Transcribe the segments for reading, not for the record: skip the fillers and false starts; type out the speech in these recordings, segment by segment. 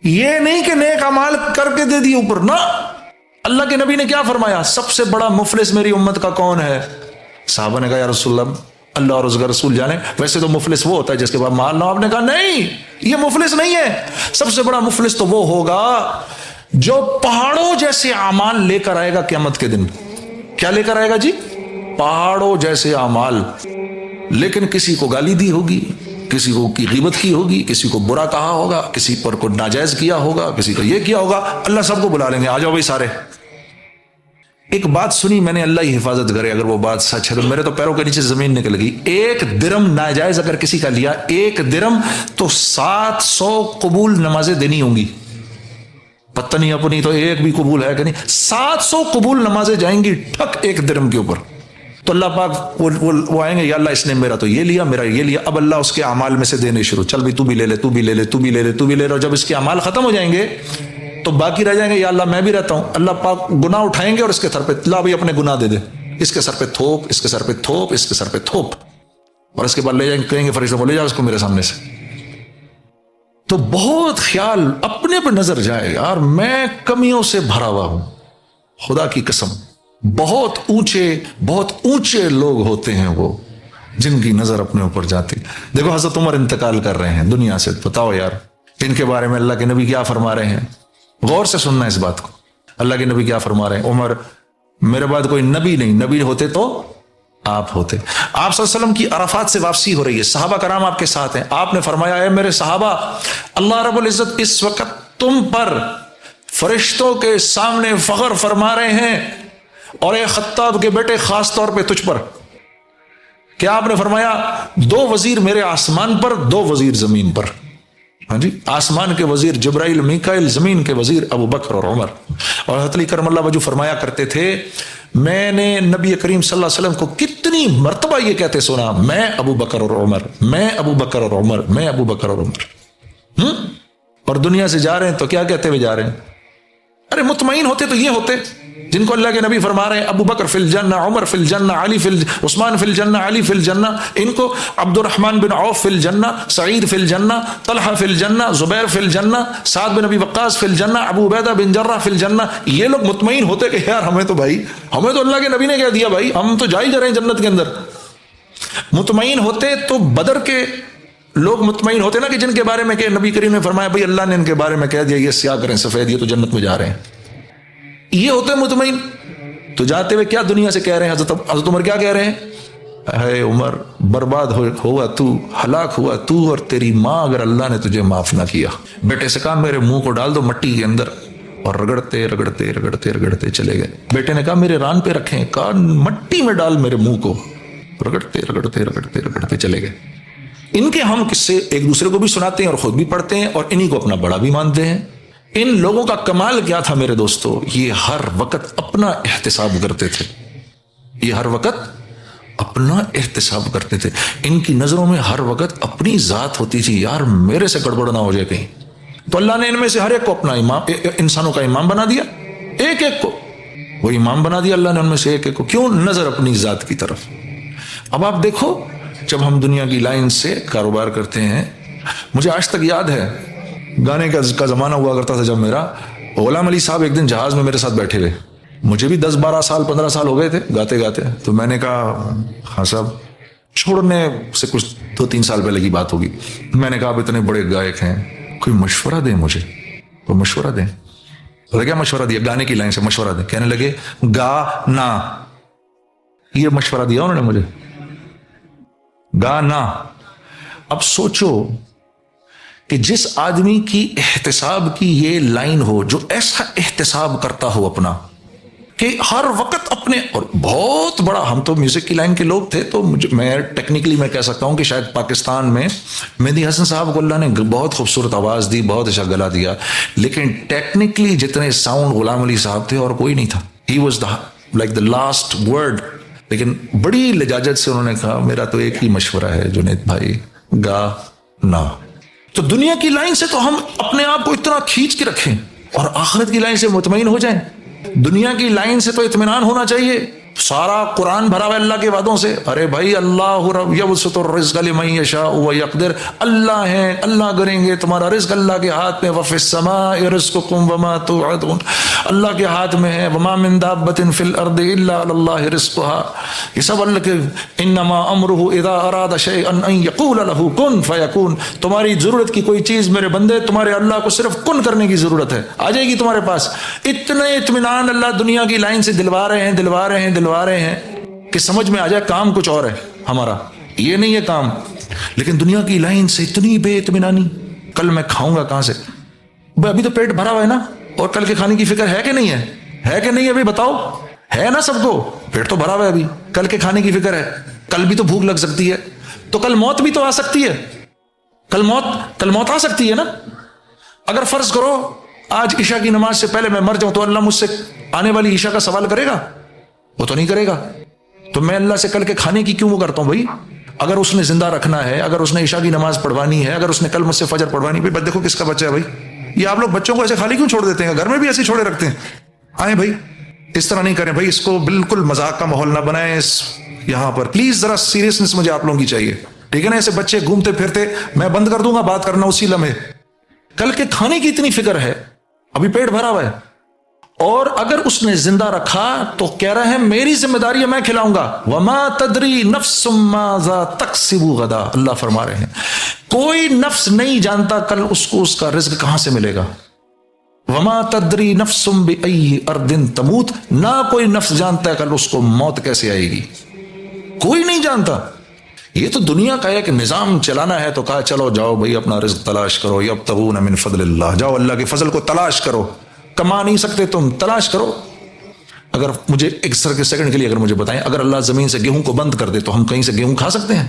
یہ نہیں کہ نیک اعمال کر کے دے دیے اوپر، نہ. اللہ کے نبی نے کیا فرمایا؟ سب سے بڑا مفلس میری امت کا کون ہے؟ صحابہ نے کہا یا رسول اللہ اور اس کا رسول جانے. ویسے تو مفلس وہ ہوتا ہے جس کے بعد مال نہ. آپ نے کہا نہیں، یہ مفلس نہیں ہے. سب سے بڑا مفلس تو وہ ہوگا جو پہاڑوں جیسے اعمال لے کر آئے گا قیامت کے دن. کیا لے کر آئے گا جی؟ پہاڑوں جیسے اعمال، لیکن کسی کو گالی دی ہوگی، کسی کو کی غیبت کی ہوگی، کسی کو برا کہا ہوگا، کسی پر کو ناجائز کیا ہوگا، کسی کو یہ کیا ہوگا. اللہ سب کو بلا لیں گے، آ جاؤ بھائی سارے. ایک بات سنی میں نے، اللہ ہی حفاظت کرے، اگر وہ بات سچ ہے تو میرے تو پیروں کے نیچے زمین نکل گئی. 1 درم ناجائز اگر کسی کا لیا، 1 درم تو 700 قبول نمازیں دینی ہوں گی. پتہ نہیں اپنی تو ایک بھی قبول ہے کہ نہیں. 700 قبول نمازیں جائیں گی ٹھک 1 درم کے اوپر. تو اللہ پاک وہ آئیں گے، یا اللہ اس نے میرا تو یہ لیا، میرا یہ لیا. اب اللہ اس کے اعمال میں سے دینے شروع، چل بھی تو بھی لے لے، تو بھی لے لے، تو بھی لے لے، تو بھی لے لے. اور جب اس کے اعمال ختم ہو جائیں گے تو باقی رہ جائیں گے، یا اللہ میں بھی رہتا ہوں. اللہ پاک گناہ اٹھائیں گے اور اس کے سر پہ لا بھی اپنے گناہ دے دے، اس کے سر پہ تھوپ، اس کے سر پہ تھوپ، اس کے سر پہ تھوپ. اور اس کے بعد لے جائیں گے، کہیں گے فرشتوں کو لے جاؤ اس کو میرے سامنے سے. تو بہت خیال اپنے پہ نظر جائے یار، میں کمیوں سے بھرا ہوا ہوں، خدا کی قسم. بہت اونچے لوگ ہوتے ہیں وہ جن کی نظر اپنے اوپر جاتی. دیکھو حضرت عمر انتقال کر رہے ہیں دنیا سے، بتاؤ یار ان کے بارے میں اللہ کے نبی کیا فرما رہے ہیں؟ غور سے سننا اس بات کو. اللہ کے نبی کیا فرما رہے ہیں؟ عمر میرے بعد کوئی نبی نہیں، نبی ہوتے تو آپ ہوتے. آپ صلی اللہ علیہ وسلم کی عرفات سے واپسی ہو رہی ہے، صحابہ کرام آپ کے ساتھ ہیں. آپ نے فرمایا اے میرے صحابہ، اللہ رب العزت اس وقت تم پر فرشتوں کے سامنے فخر فرما رہے ہیں، اور اے خطاب کے بیٹے خاص طور پہ تجھ پر. کیا آپ نے فرمایا؟ 2 وزیر میرے آسمان پر، 2 وزیر زمین پر. ہاں جی، آسمان کے وزیر جبرائیل میکائیل، زمین کے وزیر ابو بکر اور عمر. اور حضرت علی کرم اللہ وجہ فرمایا کرتے تھے، میں نے نبی کریم صلی اللہ علیہ وسلم کو کتنی مرتبہ یہ کہتے سنا، میں ابو بکر اور عمر، میں ابو بکر اور عمر، میں ابو بکر اور عمر. اور دنیا سے جا رہے ہیں تو کیا کہتے ہوئے جا رہے ہیں؟ ارے مطمئن ہوتے تو یہ ہوتے جن کو اللہ کے نبی فرما رہے ہیں ابو بکر فی الجنہ، عمر فی الجنہ، علی عثمان فی الجنہ، علی فی الجنہ. ان کو عبد الرحمن بن عوف فی الجنہ، سعید فی الجنہ، طلحہ فی الجنہ، زبیر فی الجنہ، سعد بن ابی وقاص فی الجنہ، ابو عبیدہ بن جرح فی الجنہ. یہ لوگ مطمئن ہوتے کہ یار ہمیں تو اللہ کے نبی نے کہہ دیا بھائی، ہم تو جا ہی جا رہے ہیں جنت کے اندر. مطمئن ہوتے تو بدر کے لوگ مطمئن ہوتے نا، کہ جن کے بارے میں کہ نبی کریم نے فرمایا بھائی اللہ نے ان کے بارے میں کہہ دیا یہ سیاہ کریں سفید، یہ تو جنت میں جا رہے ہیں. یہ ہوتے مطمئن. تو جاتے ہوئے کیا دنیا سے کہہ رہے ہیں؟ حضرت عمر کیا کہہ رہے ہیں؟ اے عمر برباد ہوا تو، ہلاک ہوا تو اور تیری ماں اگر اللہ نے تجھے معاف نہ کیا. بیٹے سے کہا میرے منہ کو ڈال دو مٹی کے اندر، اور رگڑتے رگڑتے رگڑتے رگڑتے چلے گئے. بیٹے نے کہا میرے ران پہ رکھیں، کہا مٹی میں ڈال میرے منہ کو. رگڑتے رگڑتے رگڑتے رگڑتے چلے گئے. ان کے ہم قصے ایک دوسرے کو بھی سناتے ہیں اور خود بھی پڑھتے ہیں، اور انہی کو اپنا بڑا بھی مانتے ہیں. ان لوگوں کا کمال کیا تھا میرے دوستو؟ یہ ہر وقت اپنا احتساب کرتے تھے. یہ ہر وقت اپنا احتساب کرتے تھے. ان کی نظروں میں ہر وقت اپنی ذات ہوتی تھی، یار میرے سے گڑبڑ نہ ہو جائے کہیں. تو اللہ نے ان میں سے ہر ایک کو اپنا امام، انسانوں کا امام بنا دیا. ایک ایک کو وہ امام بنا دیا اللہ نے ان میں سے ایک ایک کو. کیوں؟ نظر اپنی ذات کی طرف. اب آپ دیکھو، جب ہم دنیا کی لائن سے کاروبار کرتے ہیں، مجھے آج تک یاد ہے گانے کا زمانہ ہوا کرتا تھا جب میرا، غلام علی صاحب ایک دن جہاز میں میرے ساتھ بیٹھے ہوئے، مجھے بھی 10-12 سال 15 سال ہو گئے تھے گاتے گاتے. تو میں نے کہا ہاں صاحب، چھوڑنے سے کچھ 2-3 سال پہلے کی بات ہوگی. میں نے کہا آپ اتنے بڑے گائک ہیں، کوئی مشورہ دیں مجھے، کوئی مشورہ دیں. کیا مشورہ دیا؟ گانے کی لائن سے مشورہ دیں. کہنے لگے گانا. یہ مشورہ دیا انہوں نے مجھے، گانا. اب سوچو کہ جس آدمی کی احتساب کی یہ لائن ہو، جو ایسا احتساب کرتا ہو اپنا کہ ہر وقت اپنے، اور بہت بڑا، ہم تو میوزک کی لائن کے لوگ تھے تو میں ٹیکنیکلی میں کہہ سکتا ہوں کہ شاید پاکستان میں مہدی حسن صاحب کو اللہ نے بہت خوبصورت آواز دی، بہت اچھا گلا دیا، لیکن ٹیکنیکلی جتنے ساؤنڈ غلام علی صاحب تھے اور کوئی نہیں تھا. He was like the last word. لیکن بڑی لجاجت سے انہوں نے کہا میرا تو ایک ہی مشورہ ہے جنید بھائی، گا نا. تو دنیا کی لائن سے تو ہم اپنے آپ کو اتنا کھینچ کے رکھیں اور آخرت کی لائن سے مطمئن ہو جائیں. دنیا کی لائن سے تو اطمینان ہونا چاہیے، سارا قرآن بھرا ہوا اللہ کے وعدوں سے. ارے بھائی اللہ یبسط الرزق لمن یشاء ویقدر، اللہ ہیں، اللہ کریں گے تمہارا رزق اللہ کے ہاتھ میں. وفی السماء رزقکم وما توعدون، اللہ کے ہاتھ میں ہے. وما من دابۃ فی الارض الا علی اللہ رزقها، یہ سب اللہ کے. انما امرہ اذا اراد شیئا ان یقول له کن فیکون. تمہاری ضرورت کی کوئی چیز میرے بندے، تمہارے اللہ کو صرف کن کرنے کی ضرورت ہے، آ جائے گی تمہارے پاس. اتنے اطمینان اللہ دنیا کی لائن سے دلوا رہے ہیں کہ سمجھ میں آ جائے کام کچھ اور ہے ہمارا، یہ نہیں ہے کام. لیکن دنیا کی لائن سے اتنی بے اطمینانی، کل میں کھاؤں گا کہاں سے؟ ابھی تو پیٹ بھرا ہوا ہے نا، اور کل کے کھانے کی فکر ہے کہ نہیں ہے؟ ہے کہ نہیں؟ ابھی بتاؤ، ہے نا سب کو؟ پیٹ تو بھرا ہوا ہے، ابھی کل کے کھانے کی فکر ہے. کل بھی تو بھوک لگ سکتی ہے، تو کل موت بھی تو آ سکتی ہے. کل موت آ سکتی ہے نا. اگر فرض کرو آج عشاء کی نماز سے پہلے میں مر جاؤں تو اللہ مجھ سے آنے والی عشاء کا سوال کرے گا؟ وہ تو نہیں کرے گا. تو میں اللہ سے کل کے کھانے کی کیوں وہ کرتا ہوں بھائی؟ اگر اس نے زندہ رکھنا ہے، اگر اس نے عشاء کی نماز پڑھوانی ہے، اگر اس نے کل مجھ سے فجر پڑھوانی ہے. بھائی دیکھو کس کا بچہ ہے بھائی. یہ آپ لوگ بچوں کو ایسے خالی کیوں چھوڑ دیتے ہیں؟ گھر میں بھی ایسے چھوڑے رکھتے ہیں. آئیں بھائی، اس طرح نہیں کریں بھائی. اس کو بالکل مذاق کا ماحول نہ بنائیں. یہاں پر پلیز ذرا سیریسنس مجھے آپ لوگوں کی چاہیے، ٹھیک ہے نا؟ ایسے بچے گھومتے پھرتے، میں بند کر دوں گا بات کرنا اسی لمحے. کل کے کھانے کی اتنی فکر ہے، ابھی پیٹ بھرا ہوا ہے. اور اگر اس نے زندہ رکھا تو کہہ رہے ہیں میری ذمہ داری ہے، میں کھلاؤں گا. وما تدری نفس ماذا تکسب غدا، اللہ فرما رہے ہیں کوئی نفس نہیں جانتا کل اس کو اس کا رزق کہاں سے ملے گا. وما تدری نفس بأی ارض تموت، نہ کوئی نفس جانتا ہے کل اس کو موت کیسے آئے گی، کوئی نہیں جانتا. یہ تو دنیا کا ایک نظام چلانا ہے، تو کہا چلو جاؤ بھائی اپنا رزق تلاش کرو. یبتغون من فضل اللہ، جاؤ اللہ کے فضل کو تلاش کرو. کما نہیں سکتے تم، تلاش کرو. اگر مجھے ایک سیکنڈ کے لیے اگر مجھے بتائیں، اگر اللہ زمین سے گیہوں کو بند کر دے تو ہم کہیں سے گیہوں کھا سکتے ہیں؟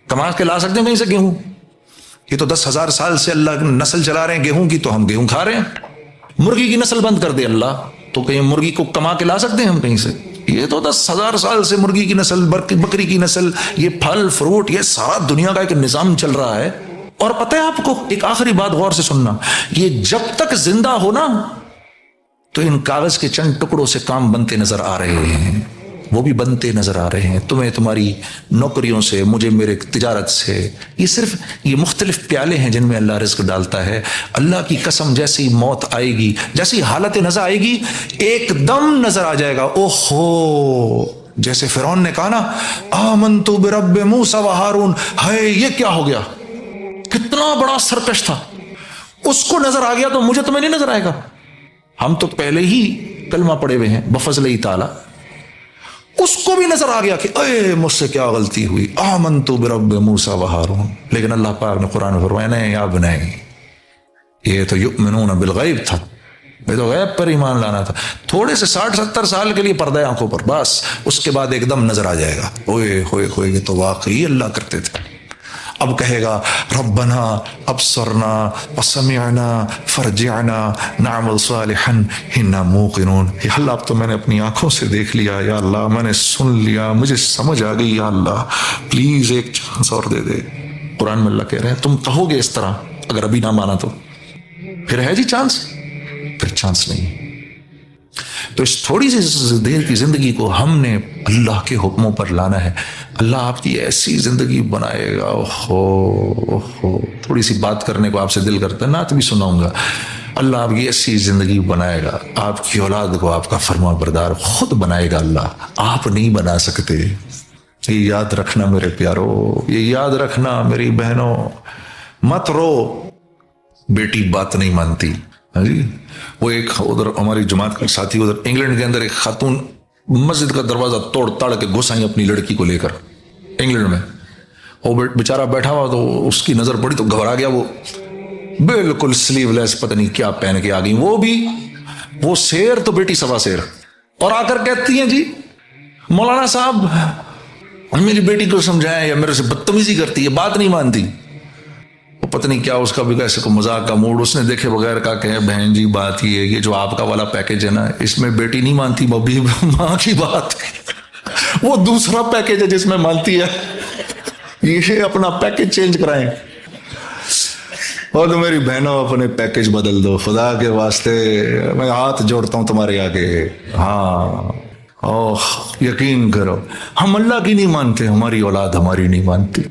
کما کے لا سکتے ہیں کہیں سے گیہوں؟ یہ تو 10,000 سال سے اللہ نسل چلا رہے ہیں گیہوں کی، تو ہم گیہوں کھا رہے ہیں. مرغی کی نسل بند کر دے اللہ تو کہیں مرغی کو کما کے لا سکتے ہیں ہم کہیں سے؟ یہ تو 10,000 سال سے مرغی کی نسل، بکری کی نسل، یہ پھل فروٹ، یہ سارا دنیا کا ایک نظام چل رہا ہے. اور پتہ ہے آپ کو ایک آخری بات غور سے سننا، یہ جب تک زندہ ہو نا تو ان کاغذ کے چند ٹکڑوں سے کام بنتے نظر آ رہے ہیں، وہ بھی بنتے نظر آ رہے ہیں. تمہیں تمہاری نوکریوں سے، مجھے میرے تجارت سے. یہ صرف یہ مختلف پیالے ہیں جن میں اللہ رزق ڈالتا ہے. اللہ کی قسم جیسی موت آئے گی، جیسی حالت نظر آئے گی، ایک دم نظر آ جائے گا. اوہو، جیسے فرعون نے کہا نا آمنت برب موسیٰ و ہارون، ہائے یہ کیا ہو گیا، کتنا بڑا سرکش تھا. اس کو نظر آ گیا تو مجھے تمہیں نہیں نظر آئے گا. ہم تو پہلے ہی کلمہ پڑے ہوئے ہیں بفضلہ تعالی. اس کو بھی نظر آ گیا کہ اے مجھ سے کیا غلطی ہوئی، آمنت برب موسیٰ و ہارون. لیکن اللہ پاک نے قرآن میں فرمایا نہیں یا بنی، یہ تو یؤمنون بالغیب تھا، یہ تو غیب پر ایمان لانا تھا. تھوڑے سے 60-70 سال کے لیے پردہ آنکھوں پر، بس اس کے بعد ایک دم نظر آ جائے گا اوئے ہوئے ہوئے یہ تو واقعی اللہ کرتے تھے. اب کہے گا ربنا ابصرنا وسمعنا فرجعنا نعمل صالحا انا موقنون. یا اللہ اب تو میں نے اپنی آنکھوں سے دیکھ لیا، یا اللہ میں نے سن لیا، مجھے سمجھ آ گئی، یا اللہ پلیز ایک چانس اور دے دے. قرآن میں اللہ کہہ رہے ہیں تم کہو گے اس طرح، اگر ابھی نہ مانا تو پھر ہے جی چانس، پھر چانس نہیں. تو اس تھوڑی سی دیر کی زندگی کو ہم نے اللہ کے حکموں پر لانا ہے. اللہ آپ کی ایسی زندگی بنائے گا. تھوڑی سی بات کرنے کو آپ سے دل کرتا ہے، نعت بھی سناؤں گا. اللہ آپ کی ایسی زندگی بنائے گا، آپ کی اولاد کو آپ کا فرما بردار خود بنائے گا. اللہ آپ نہیں بنا سکتے. یہ یاد رکھنا میرے پیارو، یہ یاد رکھنا میری بہنوں. مت رو بیٹی بات نہیں مانتی. ہاں جی، وہ ایک ادھر ہماری جماعت کا ساتھی ادھر انگلینڈ کے اندر ایک خاتون مسجد کا دروازہ توڑ تاڑ کے گھس آئی اپنی لڑکی کو لے کر انگلینڈ میں. وہ بیچارہ بیٹھا ہوا تو اس کی نظر پڑی تو گھبرا گیا. وہ بالکل سلیو لیس پتہ نہیں کیا پہن کے آ گئی. وہ بھی وہ شیر تو بیٹی سوا شیر. اور آ کر کہتی ہیں جی مولانا صاحب میری بیٹی کو سمجھائیں، یا میرے سے بدتمیزی کرتی ہے، بات نہیں مانتی. پتہ نہیں کیا اس کا بھی ایسے کو مذاق کا موڈ اس نے دیکھے بغیر کہا کہ بہن جی بات یہ جو آپ کا والا پیکج ہے نا، اس میں بیٹی نہیں مانتی، مبھی ماں کی بات. وہ دوسرا پیکج ہے جس میں مانتی ہے. یہ اپنا پیکج چینج کرائیں. اور تو میری بہنوں اپنے پیکج بدل دو خدا کے واسطے. میں ہاتھ جوڑتا ہوں تمہارے آگے. ہاں اوہ یقین کرو ہم اللہ کی نہیں مانتے، ہماری اولاد ہماری نہیں مانتی.